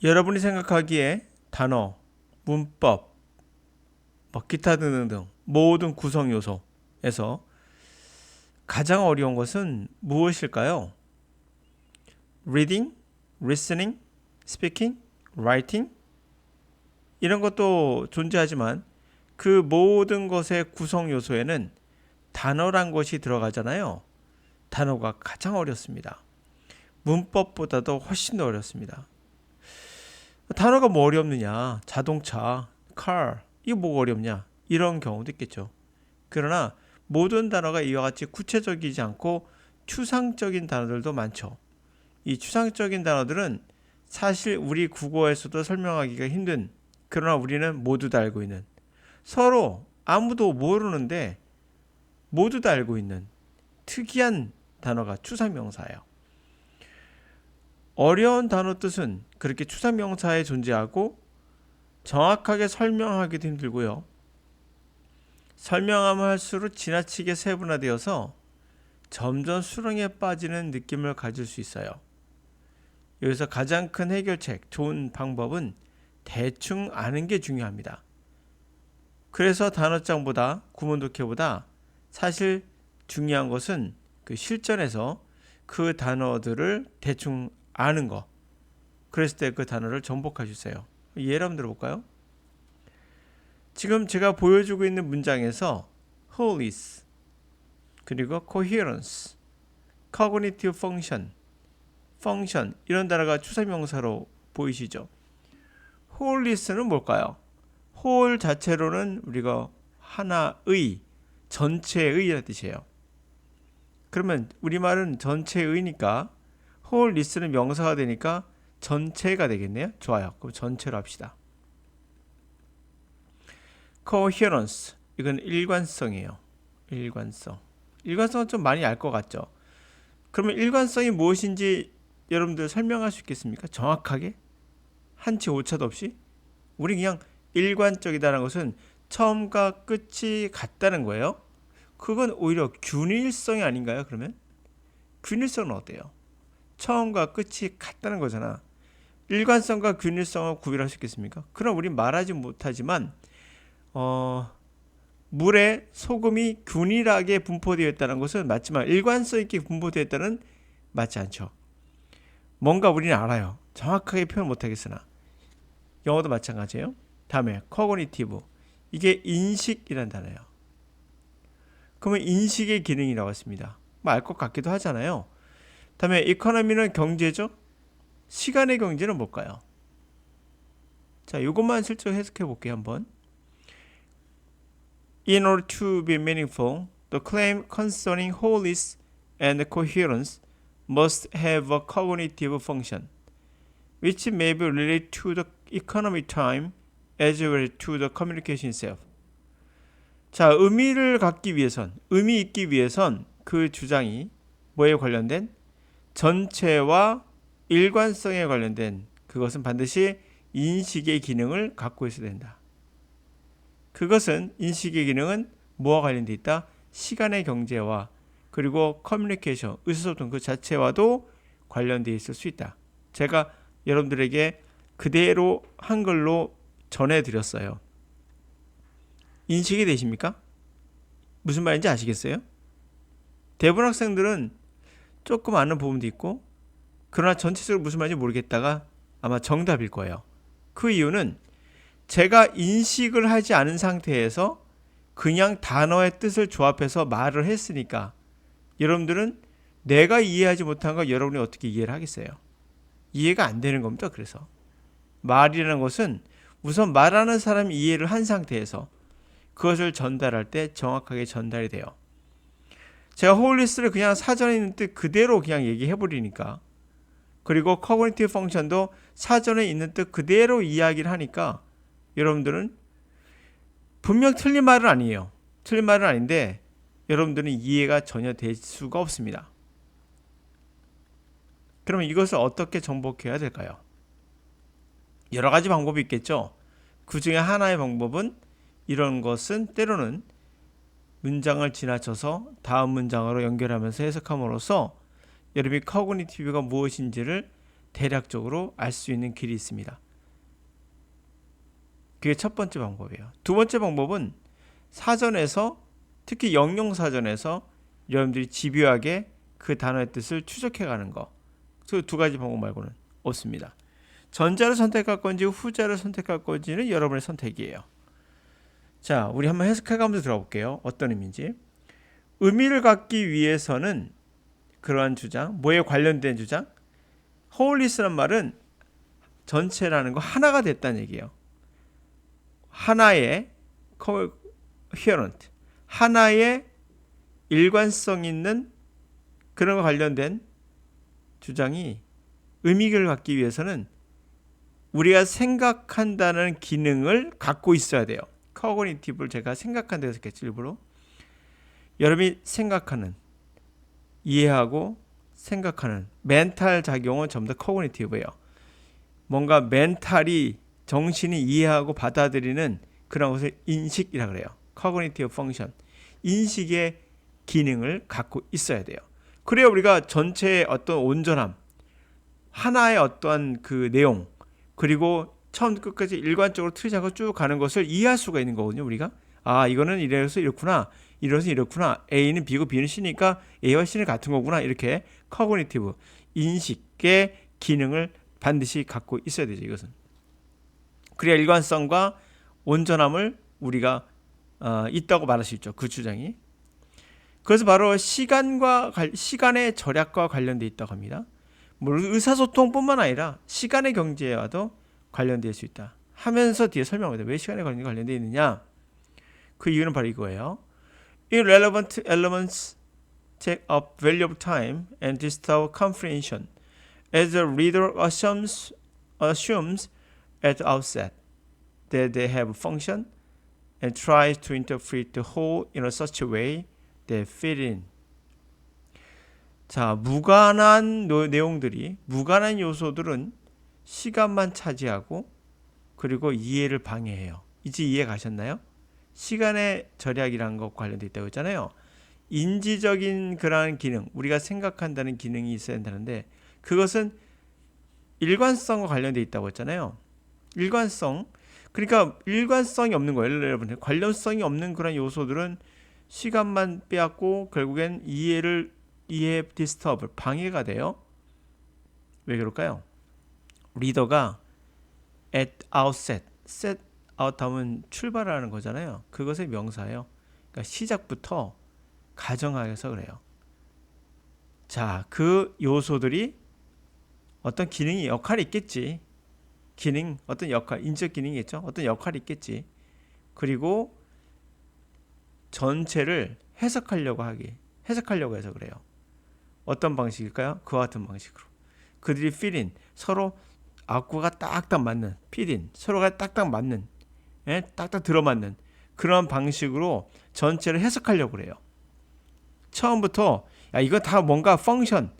여러분이 생각하기에 단어, 문법, 뭐 기타 등등등 모든 구성 요소에서 가장 어려운 것은 무엇일까요? Reading, listening, speaking, writing 이런 것도 존재하지만 그 모든 것의 구성 요소에는 단어란 것이 들어가잖아요. 단어가 가장 어렵습니다. 문법보다도 훨씬 더 어렵습니다. 단어가 뭐 어렵느냐? 자동차, car, 이거 뭐가 어렵냐? 이런 경우도 있겠죠. 그러나 모든 단어가 이와 같이 구체적이지 않고 추상적인 단어들도 많죠. 이 추상적인 단어들은 사실 우리 국어에서도 설명하기가 힘든, 그러나 우리는 모두 다 알고 있는, 서로 아무도 모르는데 모두 다 알고 있는 특이한 단어가 추상명사예요. 어려운 단어 뜻은 그렇게 추상명사에 존재하고 정확하게 설명하기도 힘들고요. 설명하면 할수록 지나치게 세분화되어서 점점 수렁에 빠지는 느낌을 가질 수 있어요. 여기서 가장 큰 해결책, 좋은 방법은 대충 아는 게 중요합니다. 그래서 단어장보다 구문독해보다 사실 중요한 것은 그 실전에서 그 단어들을 대충 아는 거. 그랬을 때 그 단어를 정복할 수 있어요. 예를 한번 들어볼까요? 지금 제가 보여주고 있는 문장에서 wholeness, 그리고 coherence, cognitive function 이런 단어가 추상명사로 보이시죠? wholeness는 뭘까요? whole 자체로는 우리가 하나의, 전체의 라는 뜻이에요. 그러면 우리말은 전체의니까 wholeness는 명사가 되니까 전체가 되겠네요. 좋아요. 그럼 전체로 합시다. coherence, 이건 일관성이에요. 일관성은 좀 많이 알 것 같죠? 그러면 일관성이 무엇인지 여러분들 설명할 수 있겠습니까? 정확하게? 한치 오차도 없이? 우리 그냥 일관적이다는 것은 처음과 끝이 같다는 거예요. 그건 오히려 균일성이 아닌가요? 그러면 균일성은 어때요? 처음과 끝이 같다는 거잖아. 일관성과 균일성을 구별할 수 있겠습니까? 그럼 우린 말하지 못하지만 물에 소금이 균일하게 분포되어 있다는 것은 맞지만 일관성 있게 분포되어 있다는 맞지 않죠. 뭔가 우리는 알아요. 정확하게 표현 못하겠으나 영어도 마찬가지예요. 다음에 cognitive, 이게 인식이란 단어예요. 그러면 인식의 기능이라고 했습니다. 뭐 알 것 같기도 하잖아요. 다음에 economy는 경제죠. 시간의 경제는 뭘까요? 자, 이것만 슬쩍 해석해 볼게요. 한번. In order to be meaningful, the claim concerning wholeness and coherence must have a cognitive function, which may be related to the economic time as well to the communication itself. 자, 의미 있기 위해선 그 주장이 뭐에 관련된? 전체와 일관성에 관련된, 그것은 반드시 인식의 기능을 갖고 있어야 된다. 그것은 인식의 기능은 뭐와 관련되어 있다? 시간의 경제와 그리고 커뮤니케이션, 의사소통 그 자체와도 관련되어 있을 수 있다. 제가 여러분들에게 그대로 한글로 전해드렸어요. 인식이 되십니까? 무슨 말인지 아시겠어요? 대부분 학생들은 조금 아는 부분도 있고 그러나 전체적으로 무슨 말인지 모르겠다가 아마 정답일 거예요. 그 이유는 제가 인식을 하지 않은 상태에서 그냥 단어의 뜻을 조합해서 말을 했으니까 여러분들은 내가 이해하지 못한 걸 여러분이 어떻게 이해를 하겠어요? 이해가 안 되는 겁니다. 그래서 말이라는 것은 우선 말하는 사람이 이해를 한 상태에서 그것을 전달할 때 정확하게 전달이 돼요. 제가 홀리스를 그냥 사전에 있는 뜻 그대로 그냥 얘기해버리니까, 그리고 커그니티브 펑션도 사전에 있는 뜻 그대로 이야기를 하니까 여러분들은 분명 틀린 말은 아니에요. 틀린 말은 아닌데 여러분들은 이해가 전혀 될 수가 없습니다. 그러면 이것을 어떻게 정복해야 될까요? 여러 가지 방법이 있겠죠. 그 중에 하나의 방법은 이런 것은 때로는 문장을 지나쳐서 다음 문장으로 연결하면서 해석함으로써 여러분이 커그니티브가 무엇인지를 대략적으로 알 수 있는 길이 있습니다. 그게 첫 번째 방법이에요. 두 번째 방법은 사전에서, 특히 영영사전에서 여러분들이 집요하게 그 단어의 뜻을 추적해가는 거. 그 두 가지 방법 말고는 없습니다. 전자를 선택할 건지 후자를 선택할 건지는 여러분의 선택이에요. 자, 우리 한번 해석해가면서 들어볼게요. 어떤 의미인지. 의미를 갖기 위해서는 그러한 주장, 뭐에 관련된 주장? wholeness란 말은 전체라는 거 하나가 됐다는 얘기예요. 하나의 coherent, 하나의 일관성 있는 그런 거 관련된 주장이 의미를 갖기 위해서는 우리가 생각한다는 기능을 갖고 있어야 돼요. cognitive를 제가 생각한다고 했겠죠, 일부러. 여러분이 생각하는, 이해하고 생각하는 멘탈 작용은 전부 다 cognitive예요. 뭔가 멘탈이, 정신이 이해하고 받아들이는 그런 것을 인식이라고 그래요. cognitive function. 인식의 기능을 갖고 있어야 돼요. 그래야 우리가 전체의 어떤 온전함, 하나의 어떠한 그 내용, 그리고 처음부터 끝까지 일관적으로 틀이 잡고 쭉 가는 것을 이해할 수가 있는 거거든요. 우리가 이거는 이래서 이렇구나, 이래서 이렇구나, A는 B고 B는 C니까 A와 C는 같은 거구나, 이렇게 cognitive, 인식의 기능을 반드시 갖고 있어야 되죠. 이것은 그래야 일관성과 온전함을 우리가 있다고 말할 수 있죠. 그 주장이. 그래서 바로 시간의 절약과 관련되어 있다고 합니다. 의사소통뿐만 아니라 시간의 경제와도 관련될 수 있다 하면서 뒤에 설명합니다. 왜 시간의 관계가 관련되어 있느냐? 그 이유는 바로 이거예요. Irrelevant elements take up valuable time and disturb comprehension as the reader assumes at the outset that they have function and tries to interpret the whole in such a way that fit in. 자, 무관한 내용들이, 무관한 요소들은 시간만 차지하고 그리고 이해를 방해해요. 이제 이해 가셨나요? 시간의 절약이라는 것 관련돼 있다고 했잖아요. 인지적인 그러한 기능, 우리가 생각한다는 기능이 있어야 된다는데 그것은 일관성과 관련돼 있다고 했잖아요. 일관성. 그러니까 일관성이 없는 거예요. 여러분, 관련성이 없는 그런 요소들은 시간만 빼앗고 결국엔 이해 디스터브, 방해가 돼요. 왜 그럴까요? 리더가 at outset, set out 하면 출발하는 거잖아요. 그것의 명사예요. 그러니까 시작부터 가정하여서 그래요. 자, 그 요소들이 어떤 기능이, 역할이 있겠지. 기능, 어떤 역할, 인적 기능이겠죠. 어떤 역할이 있겠지. 그리고 전체를 해석하려고 해서 그래요. 어떤 방식일까요? 그와 같은 방식으로. 그들이 fit in, 서로 악구가 딱딱 맞는, fit in, 서로가 딱딱 맞는, 딱딱 들어맞는 그런 방식으로 전체를 해석하려고 그래요. 처음부터 이거 다 뭔가 펑션,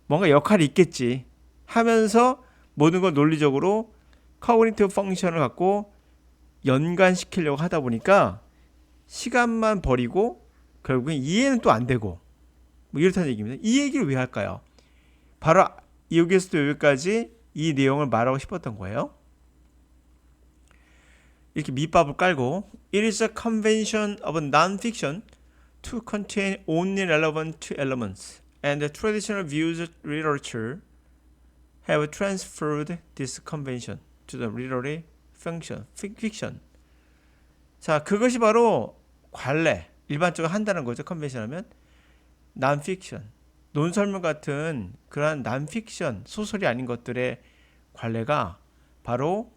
뭔가 역할이 있겠지 하면서 모든 걸 논리적으로 커그니티브 펑션을 갖고 연관시키려고 하다 보니까 시간만 버리고 결국엔 이해는 또 안 되고 뭐 이렇다는 얘기입니다. 이 얘기를 왜 할까요? 바로 여기서도 여기까지 이 내용을 말하고 싶었던 거예요. 이렇게 밑밥을 깔고 It is a convention of non-fiction to contain only relevant elements and the traditional views of literature have transferred this convention to the literary fiction. 자, 그것이 바로 관례, 일반적으로 한다는 거죠. 컨벤션 하면 non-fiction, 논설문 같은 그러한 non-fiction, 소설이 아닌 것들의 관례가 바로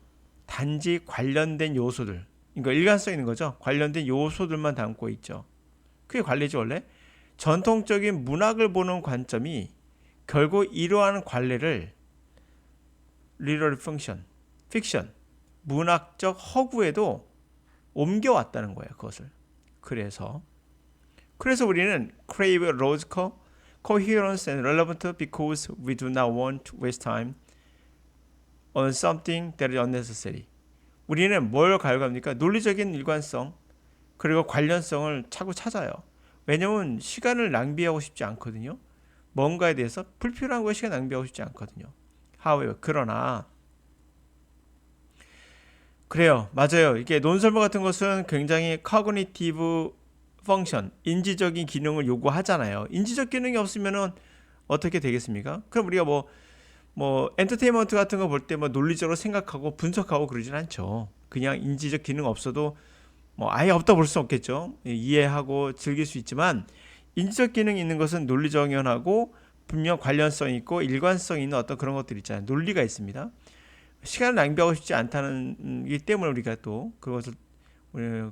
단지 관련된 요소들, 그러니까 일관성 있는 거죠. 관련된 요소들만 담고 있죠. 그게 관례죠. 원래 전통적인 문학을 보는 관점이 결국 이러한 관례를 literary fiction, 문학적 허구에도 옮겨왔다는 거예요. 그것을. 그래서 우리는 crave logical coherence and relevant because we do not want to waste time on something that is unnecessary. 우리는 뭘 갈구합니까? 논리적인 일관성 그리고 관련성을 자꾸 찾아요. 왜냐하면 시간을 낭비하고 싶지 않거든요. 뭔가에 대해서 불필요한 거에 시간 낭비하고 싶지 않거든요. however, 그러나 그래요. 맞아요. 이게 논설문 같은 것은 굉장히 cognitive function, 인지적인 기능을 요구하잖아요. 인지적 기능이 없으면은 어떻게 되겠습니까? 그럼 우리가 엔터테인먼트 같은 거 볼 때 뭐 논리적으로 생각하고 분석하고 그러진 않죠. 그냥 인지적 기능 없어도 뭐 아예 없다 볼 수 없겠죠. 이해하고 즐길 수 있지만 인지적 기능이 있는 것은 논리정연하고 분명 관련성 있고 일관성 있는 어떤 그런 것들 있잖아요. 논리가 있습니다. 시간을 낭비하고 싶지 않다는 이 때문에 우리가 또 그것을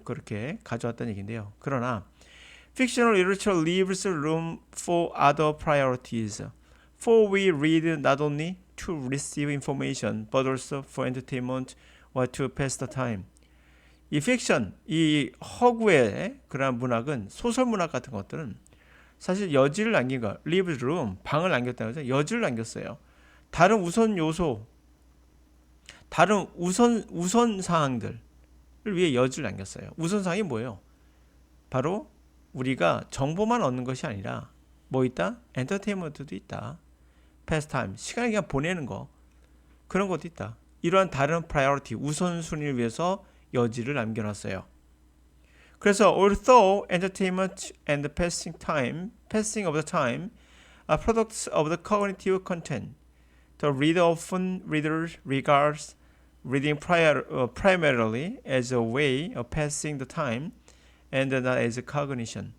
그렇게 가져왔다는 얘기인데요. 그러나 fictional literature leaves room for other priorities. For we read not only to receive information but also for entertainment or to pass the time. 이 픽션, 이 허구의 그러한 문학은 소설 문학 같은 것들은 사실 여지를 남긴 거, leave room, 방을 남겼다는 거죠. 여지를 남겼어요. 다른 우선 요소, 다른 우선 사항들을 위해 여지를 남겼어요. 우선 사항이 뭐예요? 바로 우리가 정보만 얻는 것이 아니라 뭐 있다? 엔터테인먼트도 있다. 패스타임, 시간을 그냥 보내는 거, 그런 것도 있다. 이러한 다른 프라이어리티, 우선순위를 위해서 여지를 남겨놨어요. 그래서 although entertainment and passing of the time are products of the cognitive content, the reader often regards reading primarily as a way of passing the time and not as cognition.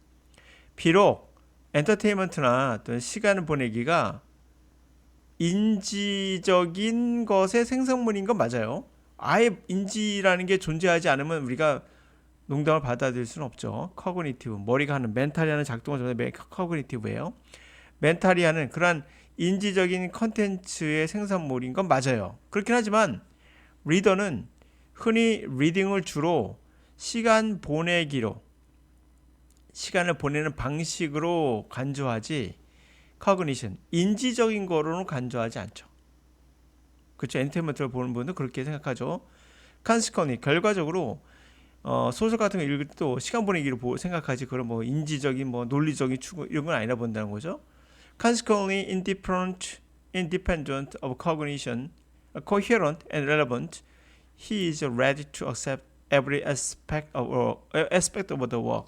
비록 엔터테인먼트나 또는 시간을 보내기가 인지적인 것의 생성물인 건 맞아요. 아예 인지라는 게 존재하지 않으면 우리가 농담을 받아들일 수는 없죠. 커그니티브, 머리가 하는 멘탈이 하는 작동을 전에 커그니티브예요. 멘탈이 하는 그러한 인지적인 컨텐츠의 생산물인 건 맞아요. 그렇긴 하지만 리더는 흔히 리딩을 주로 시간 보내기로, 시간을 보내는 방식으로 간주하지 커그니션, 인지적인 거로는 간주하지 않죠. 그렇죠. 엔터테인먼트를 보는 분은 그렇게 생각하죠. consequently, 결과적으로 소설 같은 거 읽을 때도 시간 보내기로 생각하지 그런 뭐 인지적인 논리적인 추구 이런 건 아니라 본다는 거죠. Consequently, independent of cognition, coherent and relevant, he is ready to accept every aspect of the work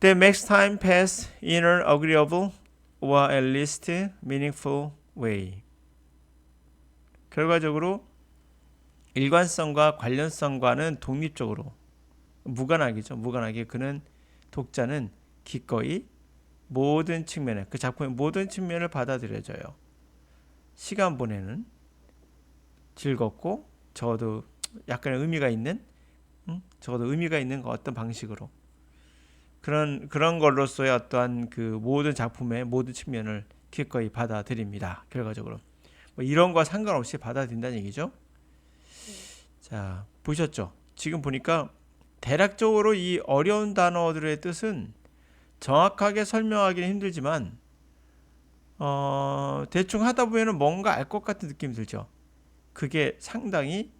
that makes time pass in an agreeable or at least meaningful way. 결과적으로 일관성과 관련성과는 독립적으로 무관하게 그는 독자는 기꺼이 모든 측면에 그 작품의 모든 측면을 받아들여져요. 시간 보내는 즐겁고 적어도 약간의 의미가 있는 어떤 방식으로 그런 걸로서의 어떠한 그 모든 작품의 모든 측면을 기꺼이 받아들입니다. 결과적으로 이런 거 상관없이 받아들인다는 얘기죠. 자, 보셨죠? 지금 보니까 대략적으로 이 어려운 단어들의 뜻은 정확하게 설명하기는 힘들지만 대충 하다 보면 뭔가 알 것 같은 느낌이 들죠. 그게 상당히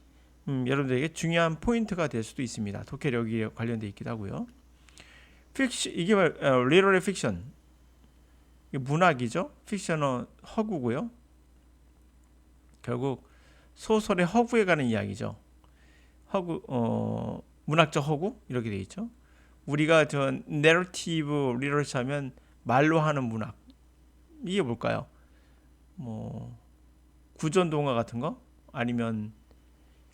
여러분들에게 중요한 포인트가 될 수도 있습니다. 독해력이 관련되어 있기도 하고요. 이게 리터리 픽션, 문학이죠. 픽션은 허구고요. 결국 소설의 허구에 가는 이야기죠. 문학적 허구 이렇게 돼 있죠. 우리가 저 내러티브 리터처 하면 말로 하는 문학, 이게 뭘까요? 뭐 구전 동화 같은 거 아니면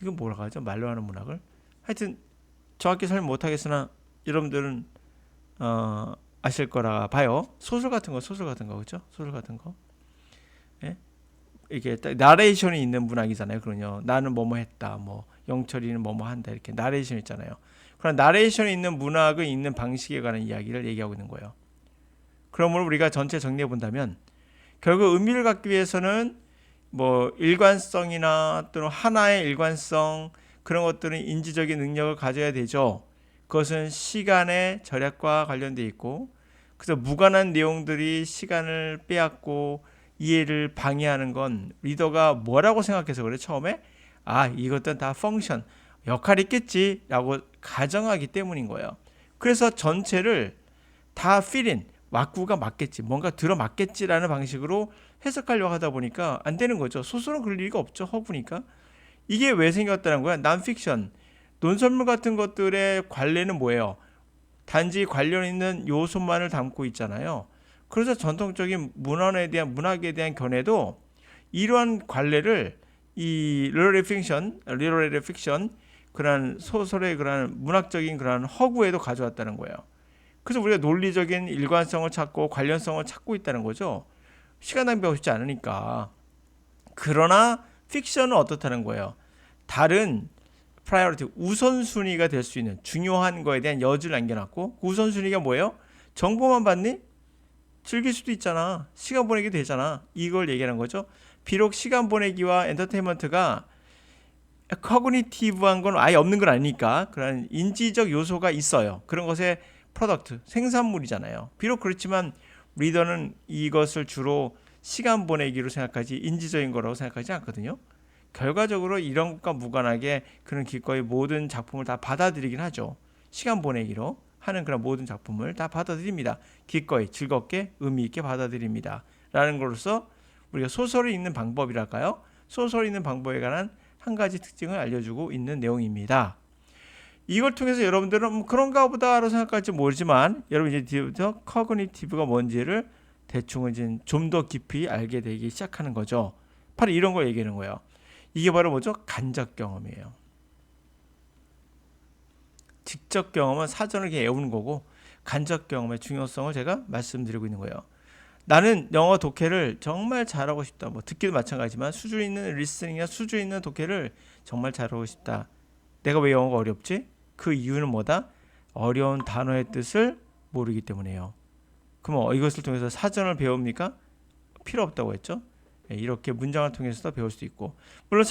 이건 뭐라고 하죠? 말로 하는 문학을 하여튼 정확히 설명 못 하겠으나 여러분들은 아실 거라 봐요. 소설 같은 거 그렇죠? 소설 같은 거. 예? 이게 나레이션이 있는 문학이잖아요. 그러요. 나는 뭐뭐 했다. 뭐 영철이는 뭐뭐 한다. 이렇게 나레이션 있잖아요. 그런 나레이션이 있는 문학의 있는 방식에 관한 이야기를 얘기하고 있는 거예요. 그러므로 우리가 전체 정리해 본다면 결국 의미를 갖기 위해서는 뭐 일관성이나 또는 하나의 일관성 그런 것들은 인지적인 능력을 가져야 되죠. 그것은 시간의 절약과 관련되어 있고 그래서 무관한 내용들이 시간을 빼앗고 이해를 방해하는 건 리더가 뭐라고 생각해서 그래 처음에 이것들은 다 펑션 역할이 있겠지 라고 가정하기 때문인 거예요. 그래서 전체를 다 필인 왁구가 맞겠지 뭔가 들어맞겠지라는 방식으로 해석하려고 하다 보니까 안 되는 거죠. 소설은 그럴 리가 없죠. 허구니까. 이게 왜 생겼다는 거야? 난픽션, 논설문 같은 것들의 관례는 뭐예요? 단지 관련 있는 요소만을 담고 있잖아요. 그래서 전통적인 문학에 대한 견해도 이러한 관례를 이 리터리 픽션 그런 소설의 그런 문학적인 그런 허구에도 가져왔다는 거예요. 그래서 우리가 논리적인 일관성을 찾고 관련성을 찾고 있다는 거죠. 시간 낭비하고 싶지 않으니까. 그러나 픽션은 어떻다는 거예요? 다른 프라이어리티 우선순위가 될 수 있는 중요한 거에 대한 여지를 남겨놨고, 그 우선순위가 뭐예요? 정보만 받니? 즐길 수도 있잖아. 시간 보내기 되잖아. 이걸 얘기하는 거죠. 비록 시간 보내기와 엔터테인먼트가 커그니티브한 건 아예 없는 건 아니니까 그런 인지적 요소가 있어요. 그런 것의 프로덕트, 생산물이잖아요. 비록 그렇지만 리더는 이것을 주로 시간 보내기로 생각하지 인지적인 거라고 생각하지 않거든요. 결과적으로 이런 것과 무관하게 그런 기꺼이 모든 작품을 다 받아들이긴 하죠. 시간 보내기로 하는 그런 모든 작품을 다 받아들입니다. 기꺼이 즐겁게 의미 있게 받아들입니다. 라는 것으로서 우리가 소설을 읽는 방법이랄까요? 소설을 읽는 방법에 관한 한 가지 특징을 알려주고 있는 내용입니다. 이걸 통해서 여러분들은 그런가 보다라고 생각할지 모르지만 여러분 이제부터 커그니티브가 뭔지를 대충은 좀 더 깊이 알게 되기 시작하는 거죠. 바로 이런 거 얘기하는 거예요. 이게 바로 뭐죠? 간접 경험이에요. 직접 경험은 사전을 이렇게 외우는 거고 간접 경험의 중요성을 제가 말씀드리고 있는 거예요. 나는 영어 독해를 정말 잘하고 싶다. 뭐 듣기도 마찬가지지만 수준 있는 리스닝이나 수준 있는 독해를 정말 잘하고 싶다. 내가 왜 영어가 어렵지? 그 이유는 뭐다? 어려운 단어의 뜻을 모르기 때문이에요. 그럼 이것을 통해서 사전을 배웁니까? 필요 없다고 했죠. 이렇게 문장을 통해서도 배울 수 있고, 물론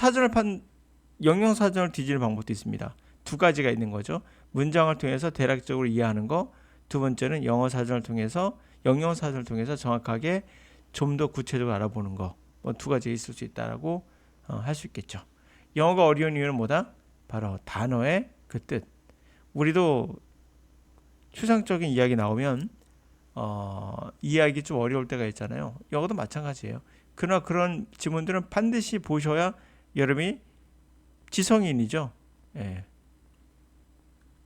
영영 사전을 뒤지는 방법도 있습니다. 두 가지가 있는 거죠. 문장을 통해서 대략적으로 이해하는 거, 두 번째는 영어 사전을 통해서 영영 사전을 통해서 정확하게 좀 더 구체적으로 알아보는 거. 뭐 두 가지 있을 수 있다라고 할 수 있겠죠. 영어가 어려운 이유는 뭐다? 바로 단어의 그 뜻. 우리도 추상적인 이야기 나오면 이해하기 좀 어려울 때가 있잖아요. 영어도 마찬가지예요. 그러나 그런 지문들은 반드시 보셔야 여러분이 지성인이죠. 예.